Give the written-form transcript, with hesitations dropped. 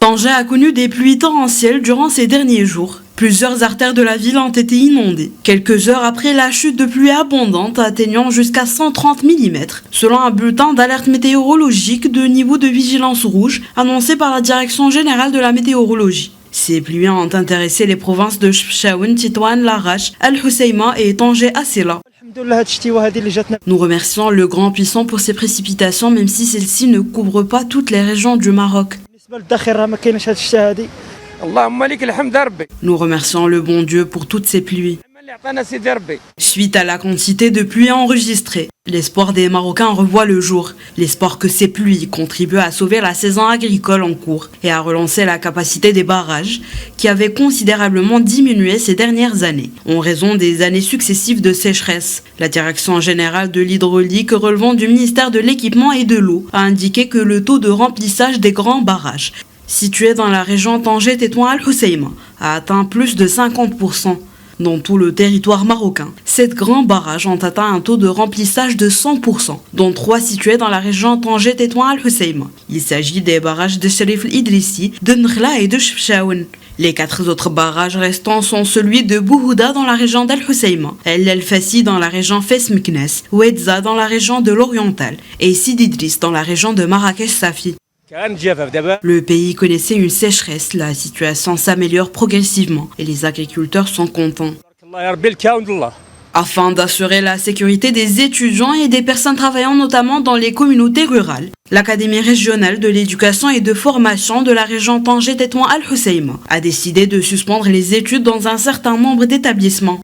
Tanger a connu des pluies torrentielles durant ces derniers jours. Plusieurs artères de la ville ont été inondées, quelques heures après la chute de pluie abondante atteignant jusqu'à 130 mm, selon un bulletin d'alerte météorologique de niveau de vigilance rouge annoncé par la Direction générale de la météorologie. Ces pluies ont intéressé les provinces de Chefchaouen, Tétouan, Larache, Al-Hoceima et Tanger Assela. Nous remercions le Grand Puissant pour ses précipitations, même si celles-ci ne couvrent pas toutes les régions du Maroc. Nous remercions le bon Dieu pour toutes ces pluies. Suite à la quantité de pluie enregistrée, l'espoir des Marocains revoit le jour. L'espoir que ces pluies contribuent à sauver la saison agricole en cours et à relancer la capacité des barrages qui avaient considérablement diminué ces dernières années en raison des années successives de sécheresse. La Direction générale de l'hydraulique relevant du ministère de l'Équipement et de l'eau a indiqué que le taux de remplissage des grands barrages situés dans la région Tanger, Tétouan, Al-Hoceima a atteint plus de 50%. Dans tout le territoire marocain, 7 grands barrages ont atteint un taux de remplissage de 100%, dont 3 situés dans la région Tanger, Tétouan, Al-Hoceima. Il s'agit des barrages de Cherif el-Idrissi, de Nkhla et de Chefchaouen. Les 4 autres barrages restants sont celui de Bouhouda dans la région d'Al-Hoceima, El Fassi dans la région Fes-Meknes, Ouedza dans la région de l'Oriental et Sidi Idriss dans la région de Marrakech-Safi. Le pays connaissait une sécheresse, la situation s'améliore progressivement et les agriculteurs sont contents. Afin d'assurer la sécurité des étudiants et des personnes travaillant notamment dans les communautés rurales, l'Académie régionale de l'éducation et de formation de la région Tanger, Tétouan, Al-Hoceima a décidé de suspendre les études dans un certain nombre d'établissements.